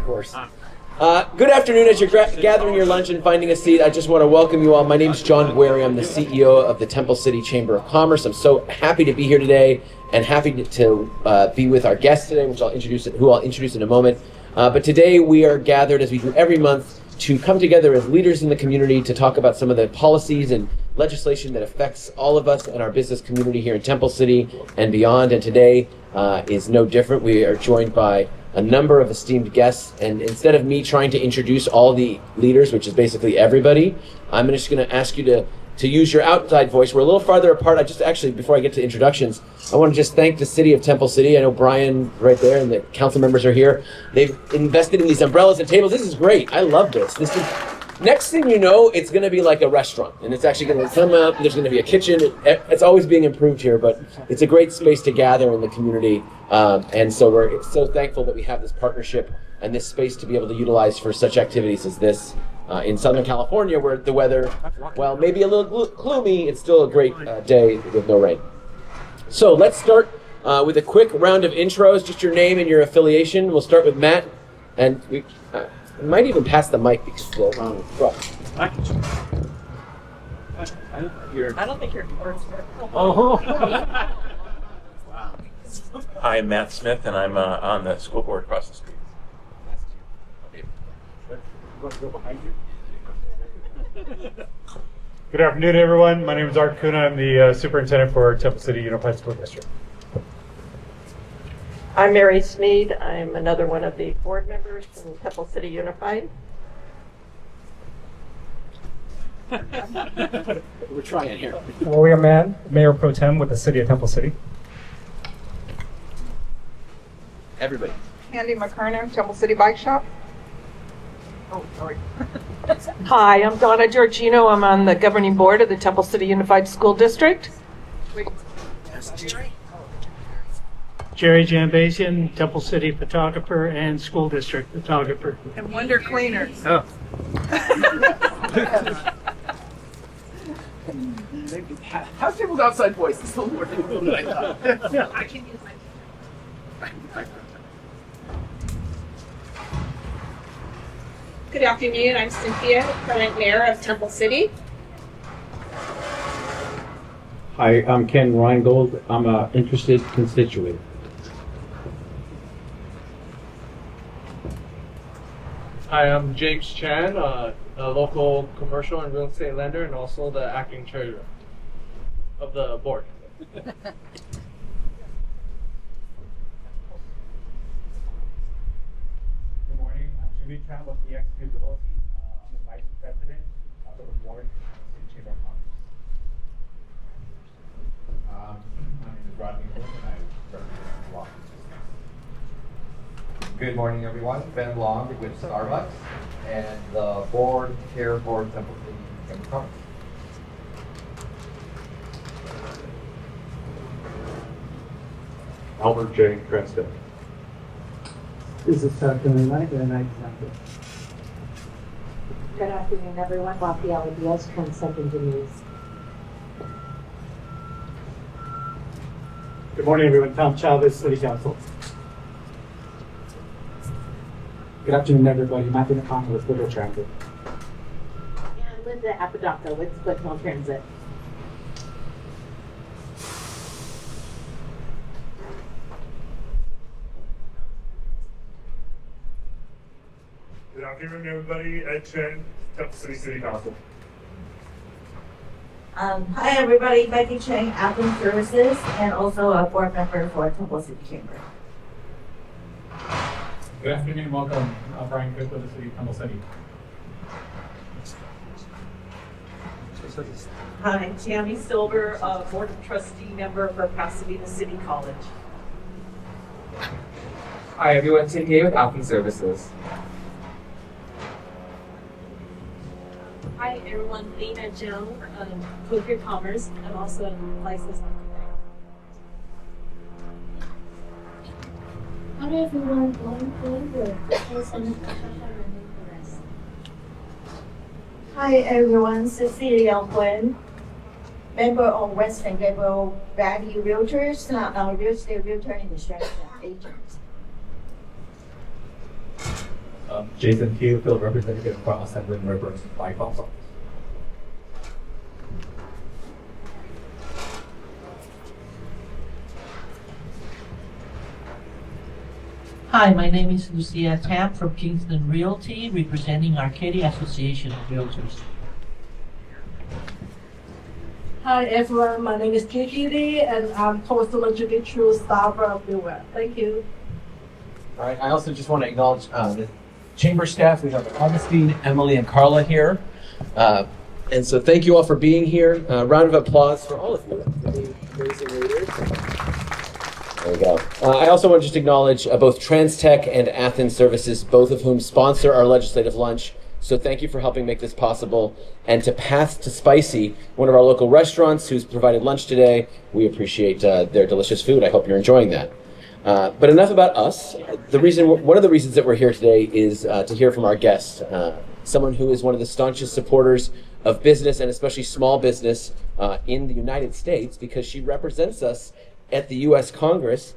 course. Good afternoon. As you're gathering your lunch and finding a seat, I just want to welcome you all. My name is John Guerri. I'm the CEO of the Temple City Chamber of Commerce. I'm so happy to be here today and happy to be with our guest today, who I'll introduce in a moment. But today we are gathered, as we do every month, to come together as leaders in the community to talk about some of the policies and legislation that affects all of us and our business community here in Temple City and beyond. And today is no different. We are joined by a number of esteemed guests, and instead of me trying to introduce all the leaders, which is basically everybody, I'm just going to ask you to use your outside voice. We're a little farther apart. Before I get to introductions, I want to just thank the city of Temple City. I know Brian right there and the council members are here. They've invested in these umbrellas and tables. This is great. I love this. Next thing you know, it's going to be like a restaurant, and it's actually going to come up. There's going to be a kitchen. It's always being improved here, but it's a great space to gather in the community. And so we're so thankful that we have this partnership and this space to be able to utilize for such activities as this in Southern California, where the weather, while maybe a little gloomy, it's still a great day with no rain. So let's start with a quick round of intros, just your name and your affiliation. We'll start with Matt, and we might even pass the mic because the I don't think you're first. Oh. Wow. Hi, I'm Matt Smith, and I'm on the school board across the street. Good afternoon, everyone. My name is Art Kuna. I'm the superintendent for Temple City Unified School District. I'm Mary Smead. I'm another one of the board members from Temple City Unified. We're trying here. William Mann, Mayor Pro Tem with the City of Temple City. Everybody. Andy McKernan, Temple City Bike Shop. Oh, sorry. Hi, I'm Donna Giorgino. I'm on the governing board of the Temple City Unified School District. Jerry Jambazian, Temple City photographer and school district photographer. And Wonder Cleaners. Oh. How's people's outside voice? It's a little more difficult than I thought. I can use my. Good afternoon, I'm Cynthia, current mayor of Temple City. Hi, I'm Ken Reingold. I'm an interested constituent. Hi, I'm James Chan, a local commercial and real estate lender and also the acting treasurer of the board. Good morning, I'm Judy Chan with the Executability. I'm the vice president of the board of the City Chamber of Commerce. My name is Rodney Hood, and I represent Washington. Good morning, everyone. Ben Long with Starbucks and the board chair for Temple City Chamber of Commerce. Albert J. Creston. This is Tony Knight, and I example. Good afternoon, everyone. Rafael Diaz, Consent Engineers. Good morning, everyone. Tom Chavez, City Council. Good afternoon, everybody. Matthew McConnell with Liberal Transit. And Linda Apodaca with Split Hill Transit. Good afternoon, everybody. Ed Chen, Temple City Council. Hi, everybody. Becky Chang, Admin Services, and also a board member for Temple City Chamber. Good afternoon, welcome. I'm Brian Cook with the City of Temple City. Hi, Tammy Silver, board trustee member for Pasadena City College. Hi, everyone. Tim Gay with Admin Services. Hi everyone, Lena Zhang, Cook Commerce, and also a licensed architect. Hi everyone, Lauren Quinn with Business and Construction Running Progress. Hi, everyone. Cecilia Quinn, member of Western Gable Valley Realtors, real estate realtor and insurance agent. Jason Hugh, Field Representative for Assembly Members by Council. Hi, my name is Lucia Tam from Kingston Realty, representing Arcadia Association of Realtors. Hi everyone, my name is Judy and I'm Councilor Judy True, staff of the web. Thank you. All right, I also just want to acknowledge the chamber staff. We have Augustine, Emily, and Carla here. And so thank you all for being here. Round of applause for all of you, the amazing leaders. There we go. I also want to just acknowledge both TransTech and Athens Services, both of whom sponsor our legislative lunch. So thank you for helping make this possible. And to Path to Spicy, one of our local restaurants who's provided lunch today. We appreciate their delicious food. I hope you're enjoying that. But enough about us. One of the reasons that we're here today is to hear from our guest, someone who is one of the staunchest supporters of business and especially small business in the United States, because she represents us at the U.S. Congress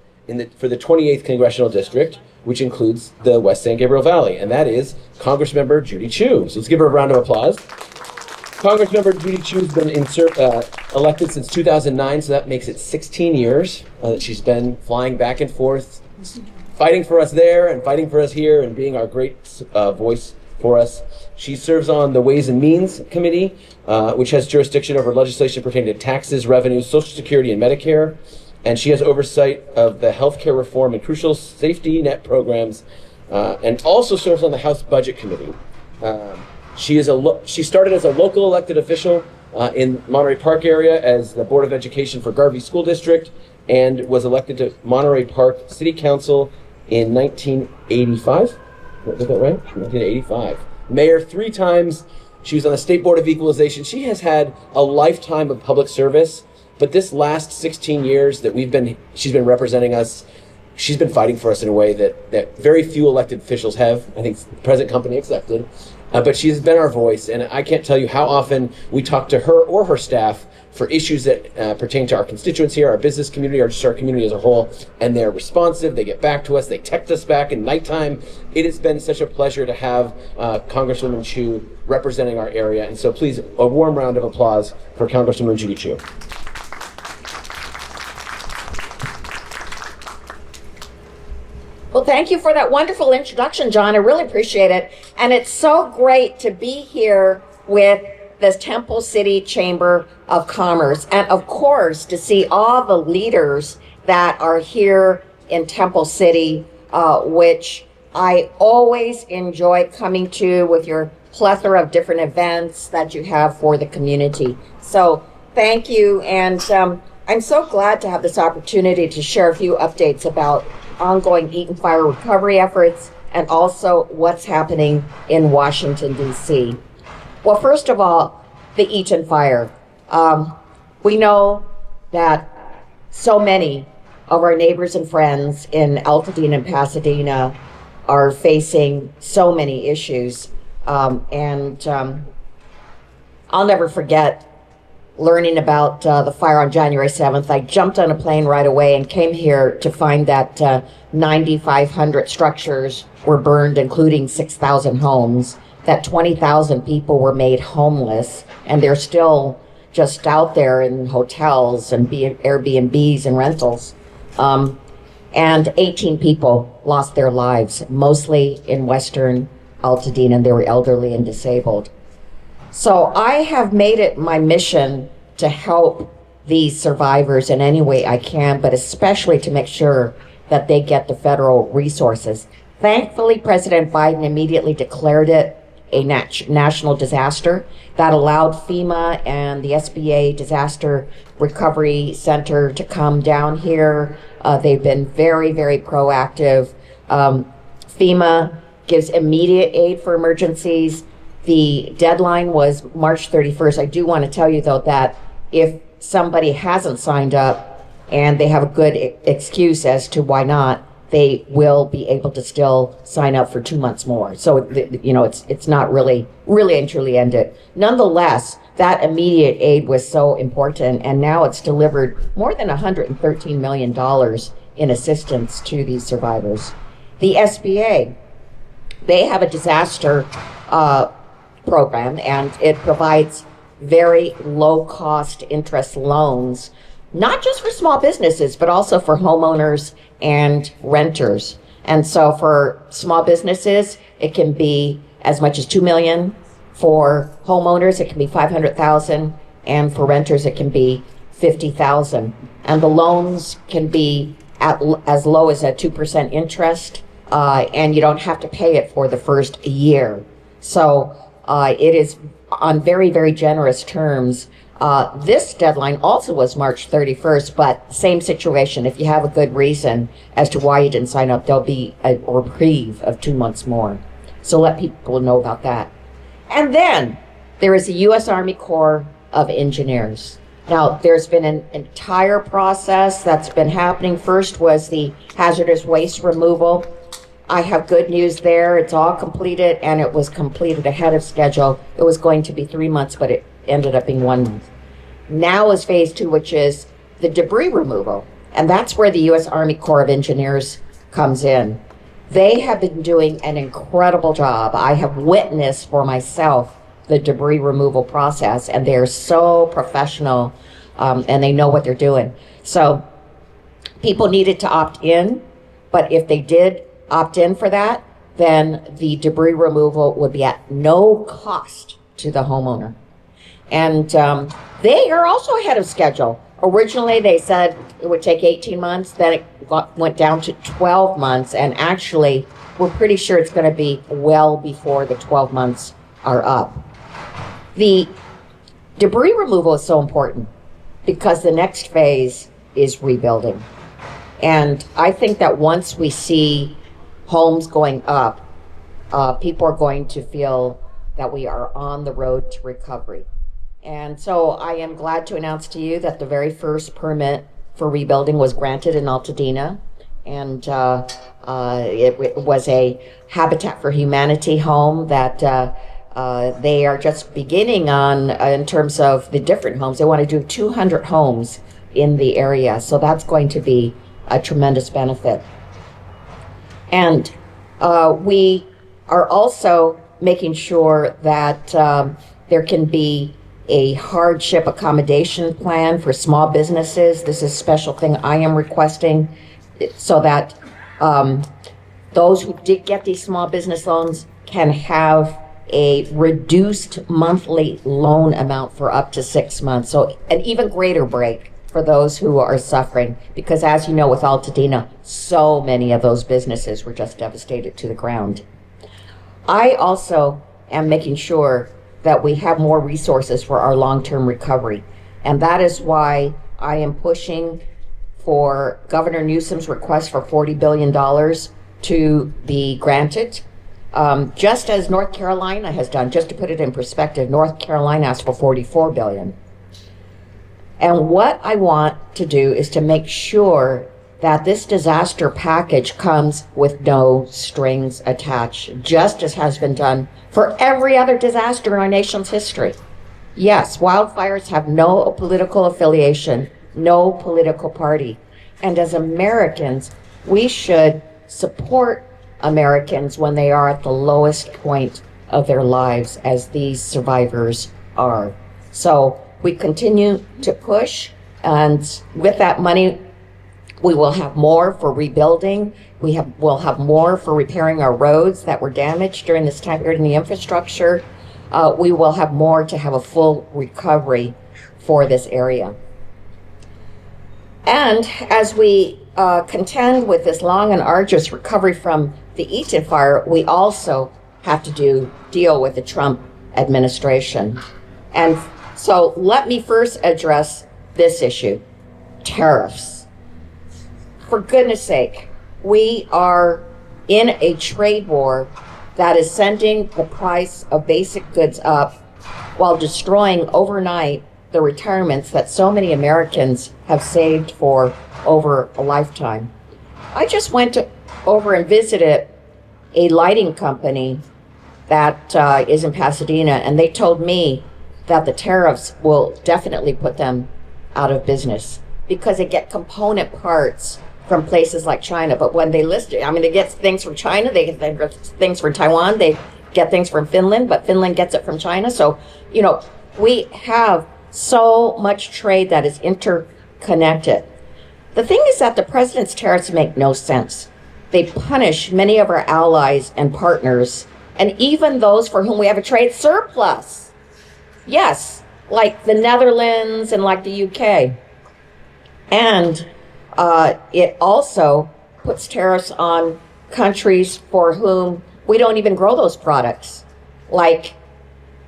for the 28th Congressional District, which includes the West San Gabriel Valley, and that is Congressmember Judy Chu. So let's give her a round of applause. Congressmember Judy Chu has been elected since 2009, so that makes it 16 years that she's been flying back and forth, fighting for us there and fighting for us here and being our great voice for us. She serves on the Ways and Means Committee, which has jurisdiction over legislation pertaining to taxes, revenues, Social Security, and Medicare. And she has oversight of the healthcare reform and crucial safety net programs, and also serves on the House Budget Committee. She started as a local elected official in Monterey Park area as the Board of Education for Garvey School District, and was elected to Monterey Park City Council in 1985. Is that right? 1985. Mayor 3 times. She was on the State Board of Equalization. She has had a lifetime of public service. But this last 16 years that she's been representing us, she's been fighting for us in a way that very few elected officials have, I think the present company accepted. But she's been our voice, and I can't tell you how often we talk to her or her staff for issues that pertain to our constituents here, our business community, or just our community as a whole, and they're responsive, they get back to us, they text us back in nighttime. It has been such a pleasure to have Congresswoman Chu representing our area, and so please, a warm round of applause for Congresswoman Judy Chu. Well, thank you for that wonderful introduction, John. I really appreciate it. And it's so great to be here with the Temple City Chamber of Commerce. And of course, to see all the leaders that are here in Temple City, which I always enjoy coming to with your plethora of different events that you have for the community. So thank you. And I'm so glad to have this opportunity to share a few updates about ongoing Eaton Fire recovery efforts and also what's happening in Washington, D.C. Well, first of all, the Eaton Fire. We know that so many of our neighbors and friends in Altadena and Pasadena are facing so many issues. And I'll never forget learning about the fire on January 7th. I jumped on a plane right away and came here to find that 9,500 structures were burned, including 6,000 homes, that 20,000 people were made homeless, and they're still just out there in hotels and Airbnbs and rentals. And 18 people lost their lives, mostly in Western Altadena, and they were elderly and disabled. So I have made it my mission to help these survivors in any way I can, but especially to make sure that they get the federal resources. Thankfully, President Biden immediately declared it a national disaster. That allowed FEMA and the SBA Disaster Recovery Center to come down here. They've been very, very proactive. FEMA gives immediate aid for emergencies. The deadline was March 31st. I do want to tell you, though, that if somebody hasn't signed up and they have a good excuse as to why not, they will be able to still sign up for 2 months more. So, it's not really and truly ended. Nonetheless, that immediate aid was so important, and now it's delivered more than $113 million in assistance to these survivors. The SBA They have a disaster program, and it provides very low-cost interest loans, not just for small businesses, but also for homeowners and renters. And so for small businesses, it can be as much as $2 million. For homeowners, it can be $500,000, and for renters, it can be $50,000. And the loans can be at as low as a 2% interest, and you don't have to pay it for the first year. So it is on very, very generous terms. This deadline also was March 31st, but same situation. If you have a good reason as to why you didn't sign up, there'll be a reprieve of 2 months more. So let people know about that. And then there is the U.S. Army Corps of Engineers. Now, there's been an entire process that's been happening. First was the hazardous waste removal. I have good news there. It's all completed, and it was completed ahead of schedule. It was going to be 3 months, but it ended up being 1 month. Now is phase 2, which is the debris removal. And that's where the U.S. Army Corps of Engineers comes in. They have been doing an incredible job. I have witnessed for myself the debris removal process, and they're so professional, and they know what they're doing. So people needed to opt in, but if they did opt in for that, then the debris removal would be at no cost to the homeowner. And they are also ahead of schedule. Originally, they said it would take 18 months, then it went down to 12 months, and actually, we're pretty sure it's going to be well before the 12 months are up. The debris removal is so important because the next phase is rebuilding. And I think that once we see homes going up, people are going to feel that we are on the road to recovery. And so I am glad to announce to you that the very first permit for rebuilding was granted in Altadena. And it was a Habitat for Humanity home that they are just beginning on in terms of the different homes. They want to do 200 homes in the area. So that's going to be a tremendous benefit. And we are also making sure that there can be a hardship accommodation plan for small businesses. This is a special thing I am requesting so that those who did get these small business loans can have a reduced monthly loan amount for up to 6 months. So an even greater break for those who are suffering, because as you know, with Altadena, so many of those businesses were just devastated to the ground. I also am making sure that we have more resources for our long-term recovery. And that is why I am pushing for Governor Newsom's request for $40 billion to be granted. Just as North Carolina has done, just to put it in perspective, North Carolina asked for $44 billion. And what I want to do is to make sure that this disaster package comes with no strings attached, just as has been done for every other disaster in our nation's history. Yes, wildfires have no political affiliation, no political party. And as Americans, we should support Americans when they are at the lowest point of their lives, as these survivors are. So we continue to push, and with that money, we will have more for rebuilding. We'll have more for repairing our roads that were damaged during this time period in the infrastructure. We will have more to have a full recovery for this area. And as we contend with this long and arduous recovery from the Eaton fire, we also have to deal with the Trump administration. And so let me first address this issue, tariffs. For goodness sake, we are in a trade war that is sending the price of basic goods up while destroying overnight the retirements that so many Americans have saved for over a lifetime. I just went over and visited a lighting company that is in Pasadena, and they told me that the tariffs will definitely put them out of business because they get component parts from places like China. But when they list it, I mean, they get things from China, they get things from Taiwan, they get things from Finland, but Finland gets it from China. So, you know, we have so much trade that is interconnected. The thing is that the president's tariffs make no sense. They punish many of our allies and partners, and even those for whom we have a trade surplus. Yes, like the Netherlands and like the UK. And it also puts tariffs on countries for whom we don't even grow those products, like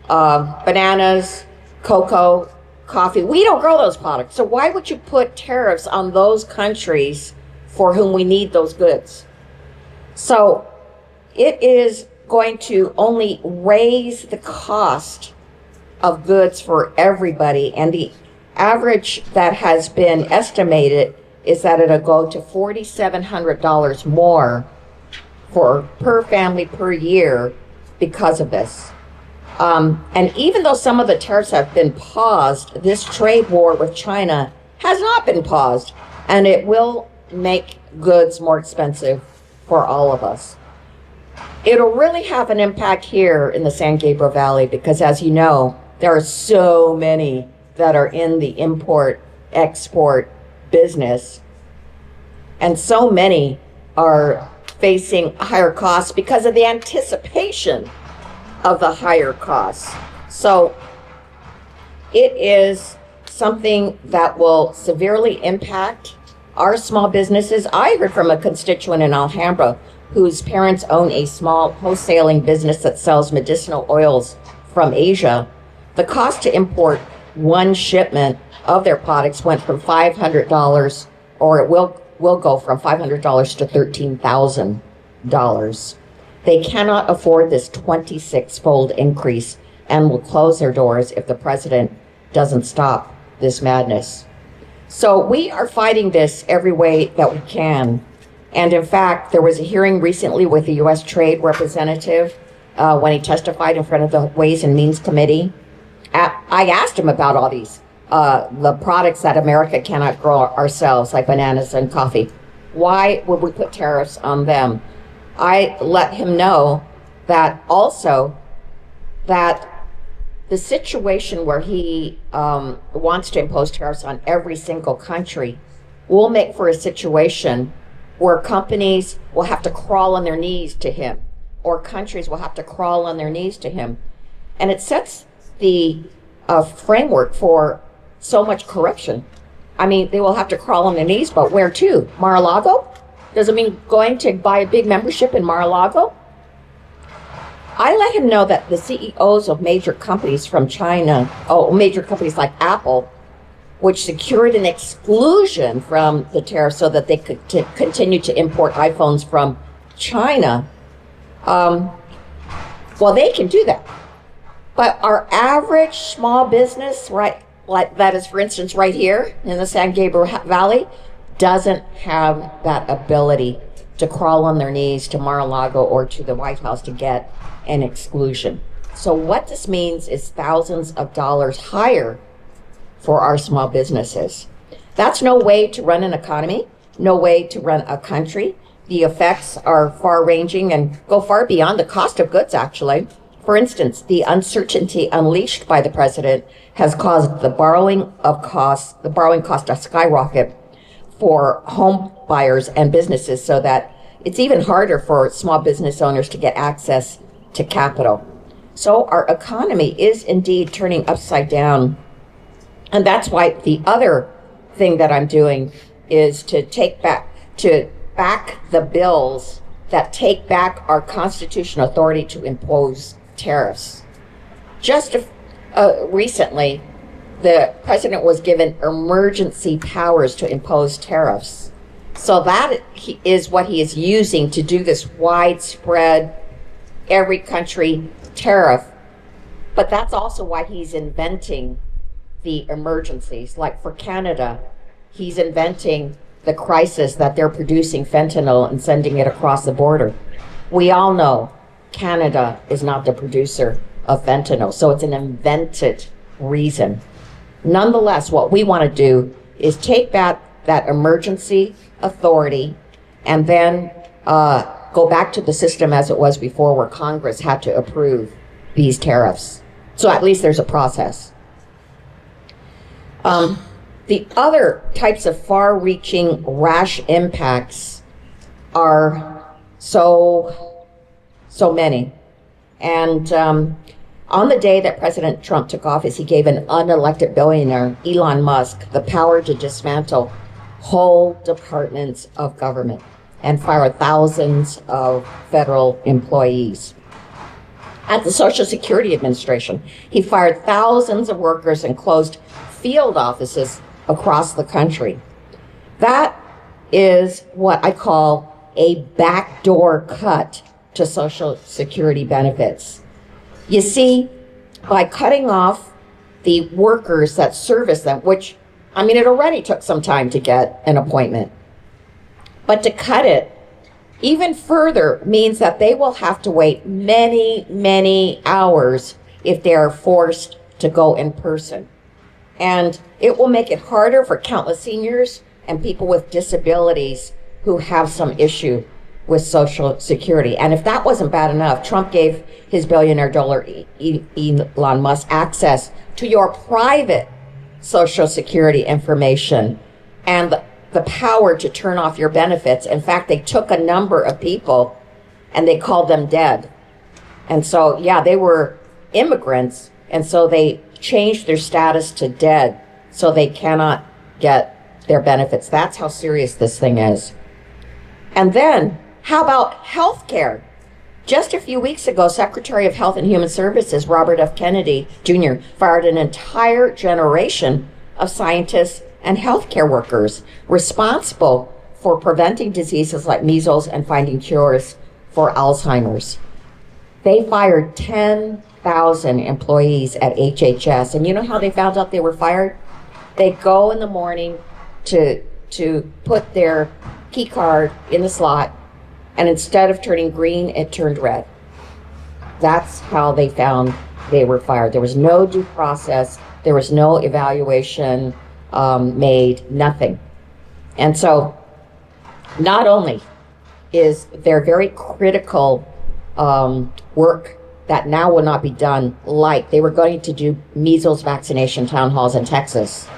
bananas, cocoa, coffee. We don't grow those products. So why would you put tariffs on those countries for whom we need those goods? So it is going to only raise the cost of goods for everybody. And the average that has been estimated is that it'll go to $4,700 more per family per year because of this. And even though some of the tariffs have been paused, this trade war with China has not been paused, and it will make goods more expensive for all of us. It'll really have an impact here in the San Gabriel Valley because, as you know, there are so many that are in the import-export business, and so many are facing higher costs because of the anticipation of the higher costs. So it is something that will severely impact our small businesses. I heard from a constituent in Alhambra whose parents own a small wholesaling business that sells medicinal oils from Asia. The cost to import one shipment of their products went from $500, or it will go from $500 to $13,000. They cannot afford this 26-fold increase and will close their doors if the president doesn't stop this madness. So we are fighting this every way that we can. And in fact, there was a hearing recently with the U.S. Trade Representative when he testified in front of the Ways and Means Committee. I asked him about all these, the products that America cannot grow ourselves, like bananas and coffee. Why would we put tariffs on them? I let him know that also that the situation where he wants to impose tariffs on every single country will make for a situation where companies will have to crawl on their knees to him, or countries will have to crawl on their knees to him. And it sets the framework for so much corruption. I mean, they will have to crawl on their knees, but where to? Mar-a-Lago? Does it mean going to buy a big membership in Mar-a-Lago? I let him know that the CEOs of major companies from China, major companies like Apple, which secured an exclusion from the tariff so that they could continue to import iPhones from China, well, they can do that. But our average small business, right, like that is, for instance, right here in the San Gabriel Valley, doesn't have that ability to crawl on their knees to Mar-a-Lago or to the White House to get an exclusion. So what this means is thousands of dollars higher for our small businesses. That's no way to run an economy, no way to run a country. The effects are far-ranging and go far beyond the cost of goods, actually. For instance, the uncertainty unleashed by the president has caused the borrowing cost to skyrocket for home buyers and businesses, so that it's even harder for small business owners to get access to capital. So our economy is indeed turning upside down. And that's why the other thing that I'm doing is to back the bills that take back our constitutional authority to impose tariffs. Just recently, the president was given emergency powers to impose tariffs. So that is what he is using to do this widespread, every country tariff. But that's also why he's inventing the emergencies. Like for Canada, he's inventing the crisis that they're producing fentanyl and sending it across the border. We all know Canada is not the producer of fentanyl, so it's an invented reason. Nonetheless, what we want to do is take back that emergency authority and then go back to the system as it was before, where Congress had to approve these tariffs. So at least there's a process. The other types of far-reaching rash impacts are so many. And on the day that President Trump took office, he gave an unelected billionaire, Elon Musk, the power to dismantle whole departments of government and fire thousands of federal employees. At the Social Security Administration, he fired thousands of workers and closed field offices across the country. That is what I call a backdoor cut to Social Security benefits. You see, by cutting off the workers that service them, which, I mean, it already took some time to get an appointment, but to cut it even further means that they will have to wait many, many hours if they are forced to go in person. And it will make it harder for countless seniors and people with disabilities who have some issue with Social Security. And if that wasn't bad enough, Trump gave his billionaire dollar Elon Musk access to your private Social Security information and the power to turn off your benefits. In fact, they took a number of people and they called them dead. And so, yeah, they were immigrants, and so they changed their status to dead so they cannot get their benefits. That's how serious this thing is. And then, how about health care? Just a few weeks ago, Secretary of Health and Human Services, Robert F. Kennedy Jr., fired an entire generation of scientists and healthcare workers responsible for preventing diseases like measles and finding cures for Alzheimer's. They fired 10,000 employees at HHS. And you know how they found out they were fired? They go in the morning to put their key card in the slot, and instead of turning green, it turned red. That's how they found they were fired. There was no due process. There was no evaluation made, nothing. And so not only is there very critical work that now will not be done, like they were going to do measles vaccination town halls in Texas.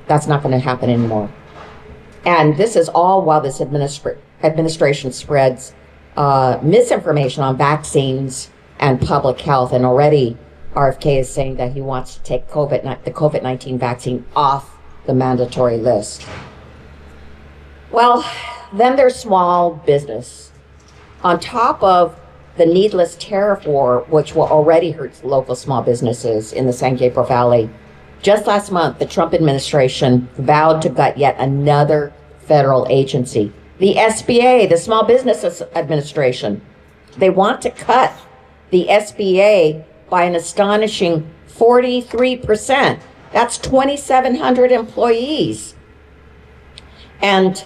That's not going to happen anymore. And this is all while this administration spreads misinformation on vaccines and public health. And already RFK is saying that he wants to take the COVID-19 vaccine off the mandatory list. Well, then there's small business. On top of the needless tariff war, which will already hurt local small businesses in the San Gabriel Valley, just last month, the Trump administration vowed to gut yet another federal agency, the SBA, the Small Business Administration. They want to cut the SBA by an astonishing 43%. That's 2,700 employees. And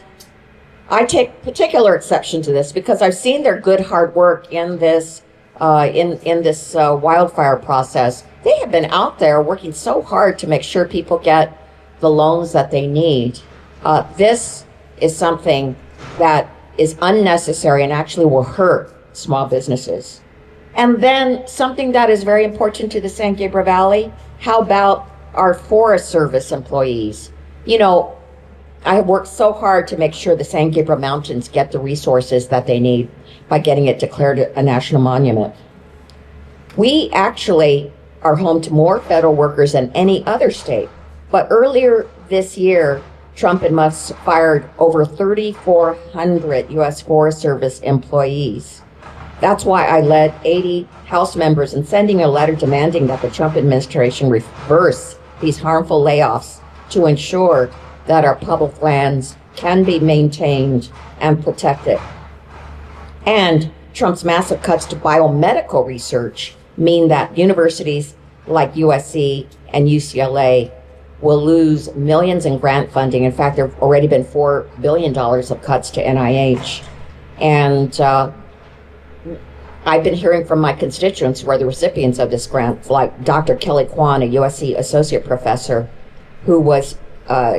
I take particular exception to this because I've seen their good hard work in this wildfire process. They have been out there working so hard to make sure people get the loans that they need. This is something that is unnecessary and actually will hurt small businesses. And then something that is very important to the San Gabriel Valley, how about our Forest Service employees? You know, I have worked so hard to make sure the San Gabriel Mountains get the resources that they need by getting it declared a national monument. We actually are home to more federal workers than any other state. But earlier this year, Trump and Musk fired over 3,400 U.S. Forest Service employees. That's why I led 80 House members in sending a letter demanding that the Trump administration reverse these harmful layoffs to ensure that our public lands can be maintained and protected. And Trump's massive cuts to biomedical research mean that universities like USC and UCLA will lose millions in grant funding. In fact, there have already been $4 billion of cuts to NIH. And I've been hearing from my constituents who are the recipients of this grant, like Dr. Kelly Kwan, a USC associate professor, who was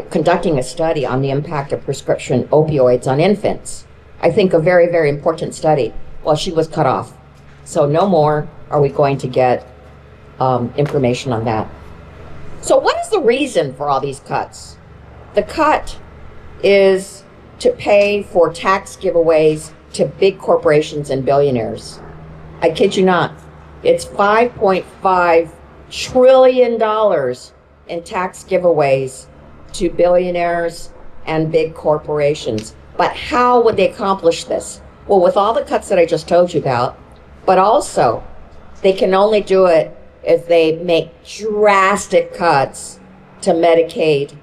conducting a study on the impact of prescription opioids on infants. I think a very, very important study. Well, she was cut off. So no more are we going to get information on that. So what is the reason for all these cuts? The cut is to pay for tax giveaways to big corporations and billionaires. I kid you not. It's $5.5 trillion in tax giveaways to billionaires and big corporations. But how would they accomplish this? Well, with all the cuts that I just told you about, but also they can only do it if they make drastic cuts to Medicaid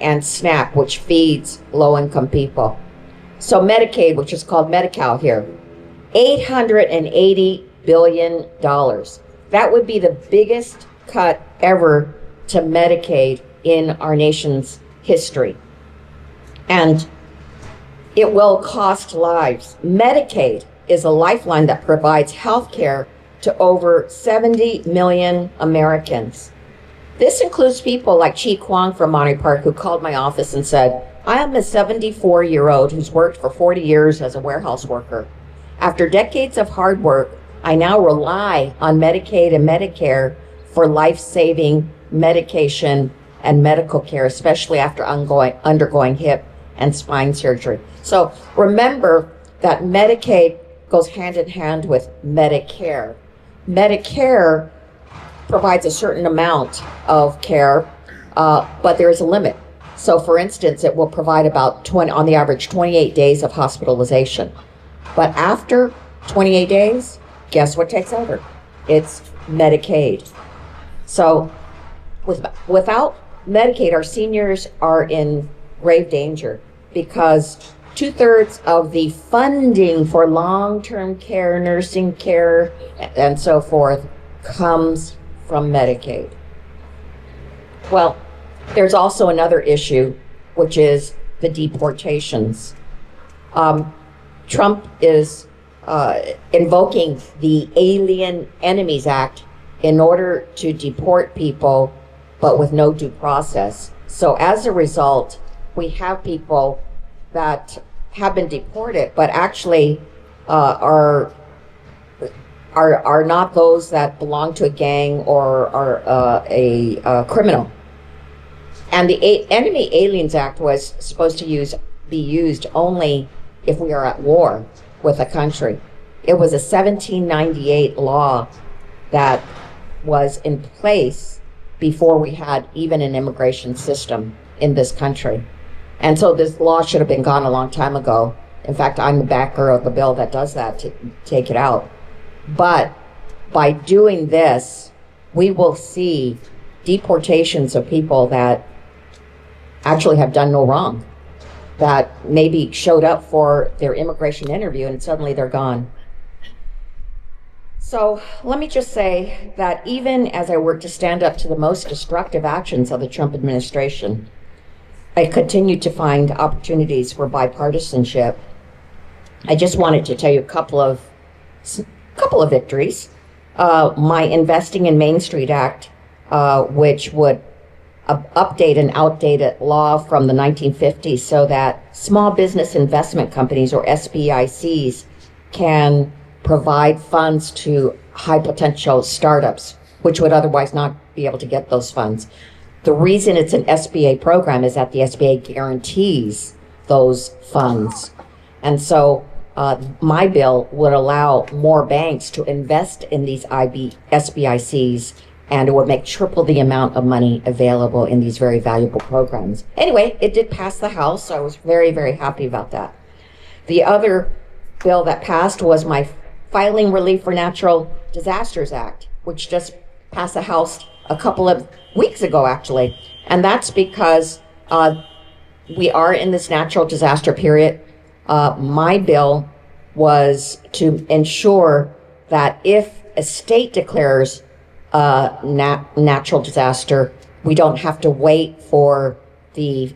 and SNAP, which feeds low-income people. So Medicaid, which is called Medi-Cal here, $880 billion. That would be the biggest cut ever to Medicaid in our nation's history. And it will cost lives. Medicaid is a lifeline that provides health care to over 70 million Americans. This includes people like Chi Kwong from Monterey Park, who called my office and said, I am a 74-year-old who's worked for 40 years as a warehouse worker. After decades of hard work, I now rely on Medicaid and Medicare for life-saving medication and medical care, especially after undergoing hip and spine surgery. So remember that Medicaid goes hand in hand with Medicare. Medicare provides a certain amount of care, but there is a limit. So for instance, it will provide about on the average, 28 days of hospitalization. But after 28 days, guess what takes over? It's Medicaid. So without Medicaid, our seniors are in grave danger because 2/3 of the funding for long-term care, nursing care, and so forth comes from Medicaid. Well, there's also another issue, which is the deportations. Trump is invoking the Alien Enemies Act in order to deport people, but with no due process. So as a result, we have people that have been deported, but actually are not those that belong to a gang or are a criminal. And the Enemy Aliens Act was supposed to be used only if we are at war with a country. It was a 1798 law that was in place before we had even an immigration system in this country. And so this law should have been gone a long time ago. In fact, I'm the backer of the bill that does that, to take it out. But by doing this, we will see deportations of people that actually have done no wrong, that maybe showed up for their immigration interview and suddenly they're gone. So let me just say that even as I work to stand up to the most destructive actions of the Trump administration, I continue to find opportunities for bipartisanship. I just wanted to tell you a couple of victories. My Investing in Main Street Act, which would update an outdated law from the 1950s so that small business investment companies, or SBICs, can provide funds to high potential startups, which would otherwise not be able to get those funds. The reason it's an SBA program is that the SBA guarantees those funds. And so my bill would allow more banks to invest in these SBICs, and it would make triple the amount of money available in these very valuable programs. Anyway, it did pass the House, so I was very, very happy about that. The other bill that passed was my Filing Relief for Natural Disasters Act, which just passed the House a couple of weeks ago, actually. And that's because we are in this natural disaster period. My bill was to ensure that if a state declares natural disaster, we don't have to wait for the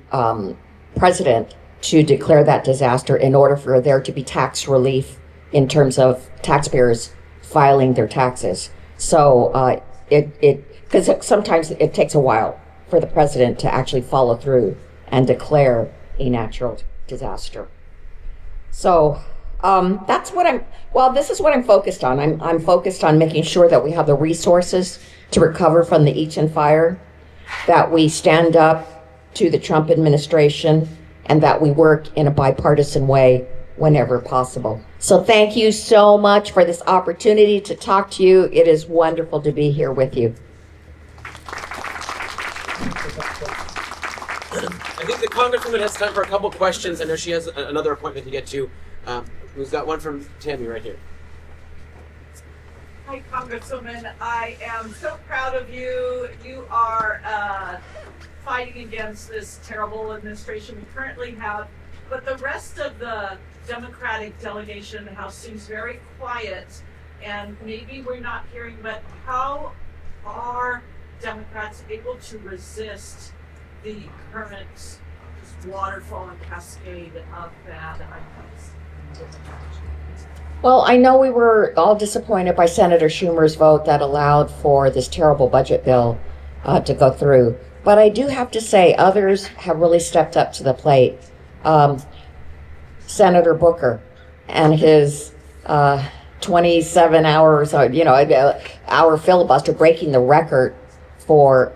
president to declare that disaster in order for there to be tax relief in terms of taxpayers filing their taxes. So because sometimes it takes a while for the president to actually follow through and declare a natural disaster. So this is what I'm focused on. I'm focused on making sure that we have the resources to recover from the Eaton fire, that we stand up to the Trump administration, and that we work in a bipartisan way whenever possible. So thank you so much for this opportunity to talk to you. It is wonderful to be here with you. I think the Congresswoman has time for a couple questions. I know she has another appointment to get to. We've got one from Tammy right here. Hi, Congresswoman. I am so proud of you. You are fighting against this terrible administration we currently have. But the rest of the Democratic delegation in the House seems very quiet. And maybe we're not hearing, but how are Democrats able to resist the current waterfall and cascade of bad outcomes? Well, I know we were all disappointed by Senator Schumer's vote that allowed for this terrible budget bill to go through. But I do have to say others have really stepped up to the plate. Senator Booker and his 27 hours, hour filibuster, breaking the record for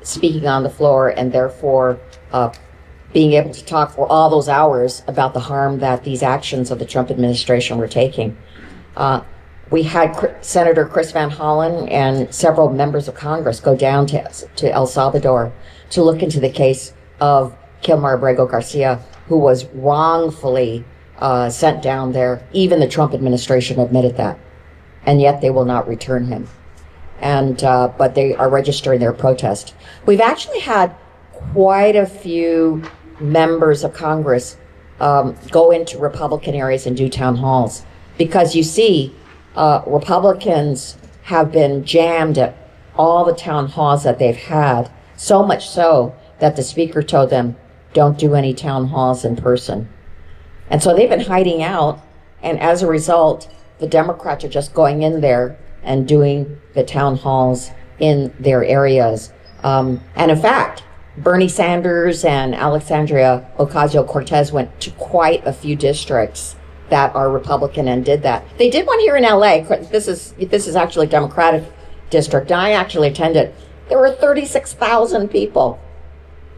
speaking on the floor and therefore being able to talk for all those hours about the harm that these actions of the Trump administration were taking. We had Senator Chris Van Hollen and several members of Congress go down to El Salvador to look into the case of Kilmar Abrego Garcia, who was wrongfully sent down there. Even the Trump administration admitted that, and yet they will not return him. But they are registering their protest. We've actually had quite a few members of Congress go into Republican areas and do town halls, because you see, Republicans have been jammed at all the town halls that they've had, so much so that the speaker told them, don't do any town halls in person. And so they've been hiding out, and as a result, the Democrats are just going in there and doing the town halls in their areas. And in fact, Bernie Sanders and Alexandria Ocasio-Cortez went to quite a few districts that are Republican and did that. They did one here in LA. This is actually a Democratic district, and I actually attended. There were 36,000 people.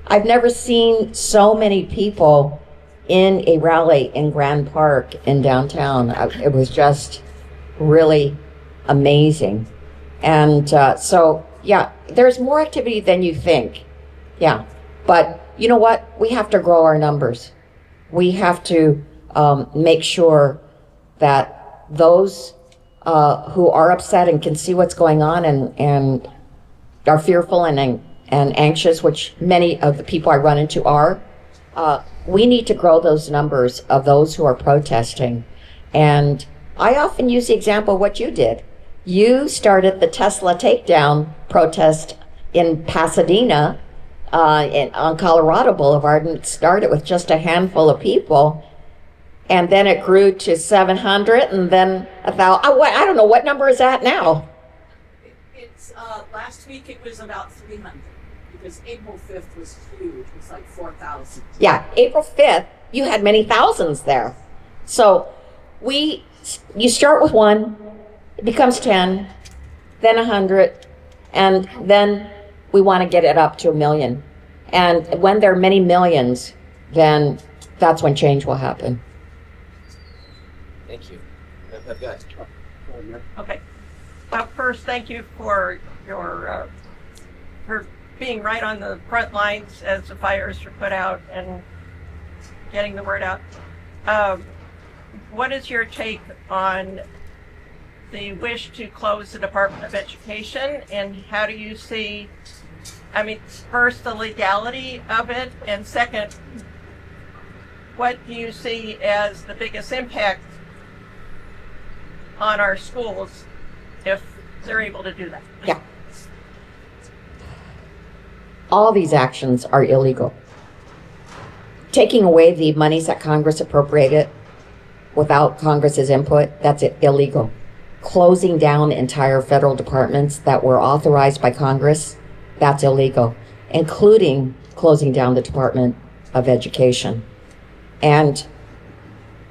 I've never seen so many people in a rally in Grand Park in downtown. It was just really amazing. And so, yeah, there's more activity than you think. Yeah. But you know what? We have to grow our numbers. We have to make sure that those who are upset and can see what's going on and are fearful and anxious, which many of the people I run into are, we need to grow those numbers of those who are protesting. And I often use the example of what you did. You started the Tesla takedown protest in Pasadena on Colorado Boulevard, and it started with just a handful of people. And then it grew to 700, and then 1,000. I don't know, what number is that now? It's last week it was about 300, because April 5th was huge. It was like 4,000. Yeah, April 5th, you had many thousands there. So you start with 1, it becomes 10, then 100, and then we want to get it up to 1 million. And when there are many millions, then that's when change will happen. Thank you. I've got. Okay. Well, first, thank you for your for being right on the front lines as the fires are put out and getting the word out. What is your take on the wish to close the Department of Education, and how do you see, first, the legality of it, and second, what do you see as the biggest impact on our schools if they're able to do that? Yeah. All these actions are illegal. Taking away the monies that Congress appropriated without Congress's input, that's illegal. Closing down entire federal departments that were authorized by Congress, that's illegal. including closing down the Department of Education. And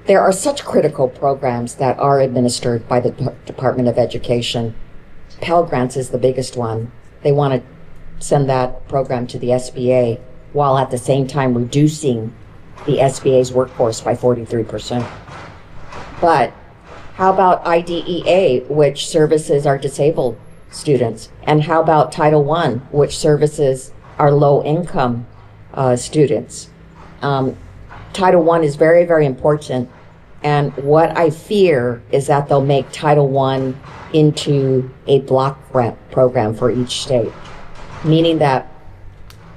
there are such critical programs that are administered by the Department of Education. Pell Grants is the biggest one. They want to send that program to the SBA while at the same time reducing the SBA's workforce by 43%. But how about IDEA, which services our disabled students? And how about Title I, which services our low-income students? Title I is very, very important. And what I fear is that they'll make Title I into a block grant program for each state, meaning that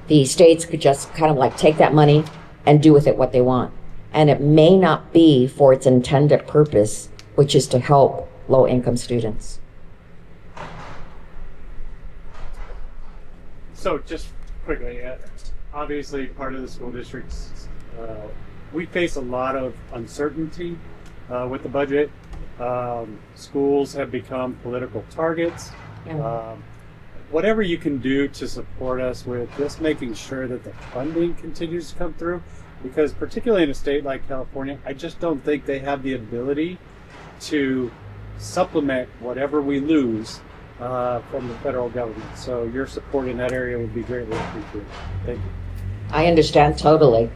the states could just kind of like take that money and do with it what they want. And it may not be for its intended purpose, which is to help low-income students. So just quickly, obviously part of the school districts, we face a lot of uncertainty with the budget. Schools have become political targets. Whatever you can do to support us with just making sure that the funding continues to come through, because particularly in a state like California, I just don't think they have the ability to supplement whatever we lose from the federal government. So your support in that area would be greatly appreciated. Thank you. I understand totally.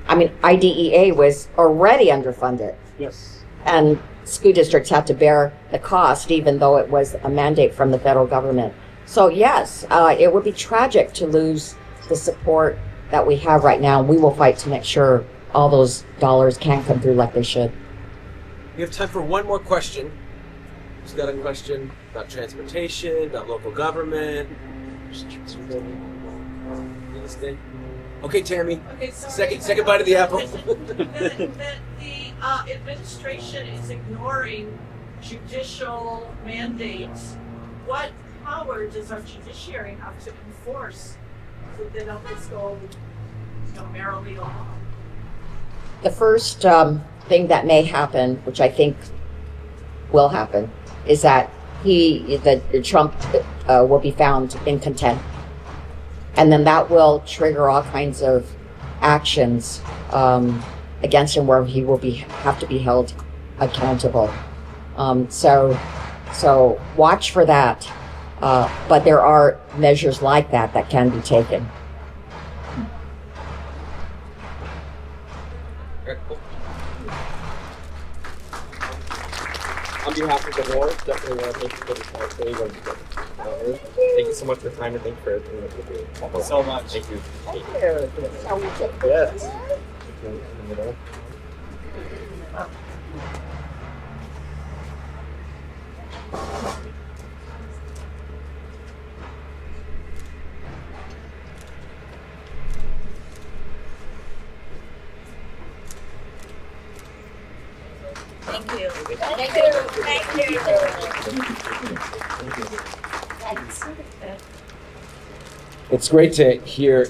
I mean, IDEA was already underfunded. Yes. And school districts have to bear the cost, even though it was a mandate from the federal government. So yes, it would be tragic to lose the support that we have right now. We will fight to make sure all those dollars can come through like they should. We have time for one more question. Who's got a question about transportation, about local government? Okay, Tammy. Okay, sorry. Second bite of the apple. The administration is ignoring judicial mandates. What power does our judiciary have to enforce so they don't just go, merrily along? The first thing that may happen, which I think will happen, is that Trump will be found in contempt. And then that will trigger all kinds of actions against him where he will have to be held accountable. So watch for that. But there are measures like that that can be taken. On behalf of the board, definitely want to thank you for the time. Thank you so much for the time and thank you for everything that you're doing. Thank you so much. Thank you. Yes. Thank you. Thank you. Thank you. It's great to hear,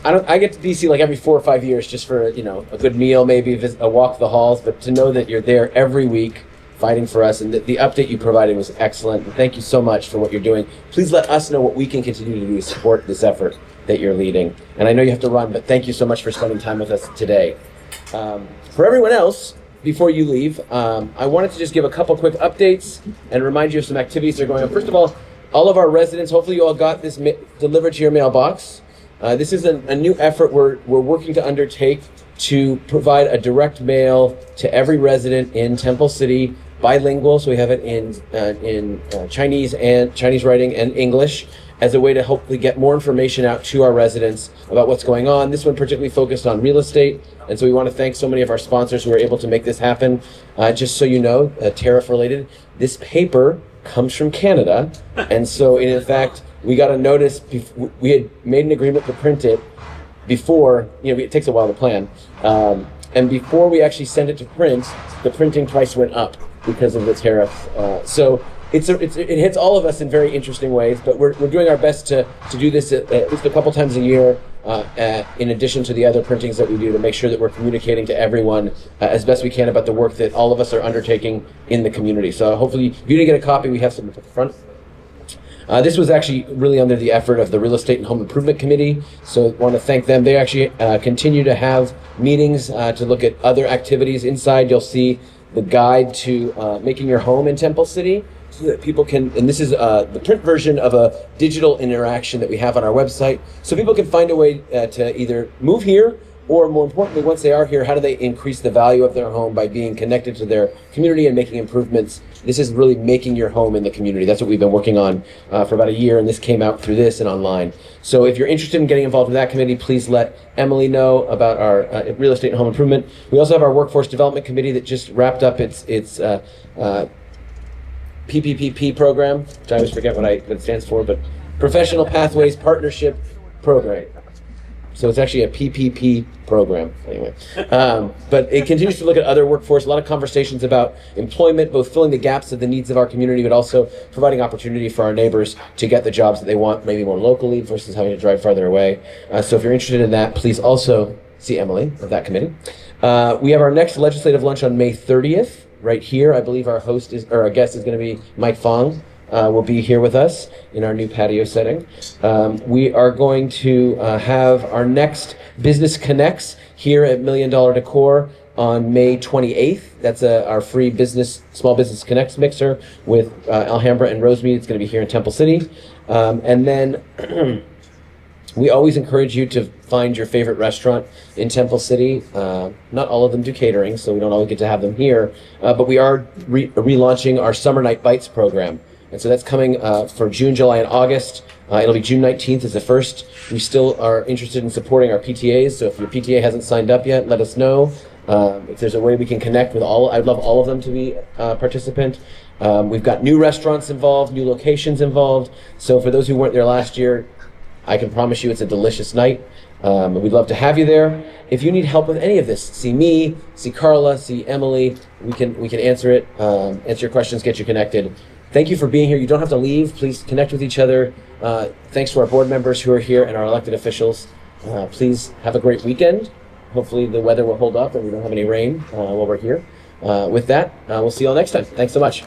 I get to DC like every 4 or 5 years just for, a good meal, maybe a walk the halls, but to know that you're there every week fighting for us and the update you provided was excellent. And thank you so much for what you're doing. Please let us know what we can continue to do to support this effort that you're leading. And I know you have to run, but thank you so much for spending time with us today. For everyone else, before you leave, I wanted to just give a couple quick updates and remind you of some activities that are going on. First of all of our residents, hopefully you all got this delivered to your mailbox. This is a new effort we're working to undertake to provide a direct mail to every resident in Temple City, bilingual, so we have it in Chinese writing and English, as a way to hopefully get more information out to our residents about what's going on. This one particularly focused on real estate, and so we want to thank so many of our sponsors who were able to make this happen. Just so you know, tariff related, this paper comes from Canada, and so in fact, we got a notice, we had made an agreement to print it before, it takes a while to plan, and before we actually send it to print, the printing price went up because of the tariff. So it hits all of us in very interesting ways, but we're doing our best to do this at least a couple times a year, in addition to the other printings that we do, to make sure that we're communicating to everyone as best we can about the work that all of us are undertaking in the community. So hopefully, if you didn't get a copy, we have some at the front. This was actually really under the effort of the Real Estate and Home Improvement Committee, so I want to thank them. They actually continue to have meetings to look at other activities. Inside, you'll see the guide to making your home in Temple City, so that people can, and this is the print version of a digital interaction that we have on our website, so people can find a way to either move here, or more importantly, once they are here, how do they increase the value of their home by being connected to their community and making improvements. This is really making your home in the community. That's what we've been working on for about a year, and this came out through this and online. So if you're interested in getting involved with that committee, please let Emily know about our real estate and home improvement. We also have our workforce development committee that just wrapped up its PPPP program, which I always forget what it stands for, but Professional Pathways Partnership Program. So it's actually a PPP program, anyway. But it continues to look at other workforce, a lot of conversations about employment, both filling the gaps of the needs of our community, but also providing opportunity for our neighbors to get the jobs that they want, maybe more locally versus having to drive farther away. So if you're interested in that, please also see Emily of that committee. We have our next legislative lunch on May 30th, right here. I believe our guest is going to be Mike Fong. Will be here with us in our new patio setting. We are going to have our next Business Connects here at $1 Million Decor on May 28th. That's our free Small Business Connects mixer with Alhambra and Rosemead. It's going to be here in Temple City. And then we always encourage you to find your favorite restaurant in Temple City. Not all of them do catering, so we don't always get to have them here. But we are relaunching our Summer Night Bites program. And so that's coming for June, July, and August. It'll be June 19th is the first. We still are interested in supporting our PTAs, so if your PTA hasn't signed up yet, let us know. If there's a way we can connect with I'd love all of them to be a participant. We've got new restaurants involved, new locations involved. So for those who weren't there last year, I can promise you it's a delicious night. We'd love to have you there. If you need help with any of this, see me, see Carla, see Emily. We can answer it, answer your questions, get you connected. Thank you for being here. You don't have to leave. Please connect with each other. Thanks to our board members who are here and our elected officials. Please have a great weekend. Hopefully the weather will hold up and we don't have any rain while we're here. With that, we'll see you all next time. Thanks so much.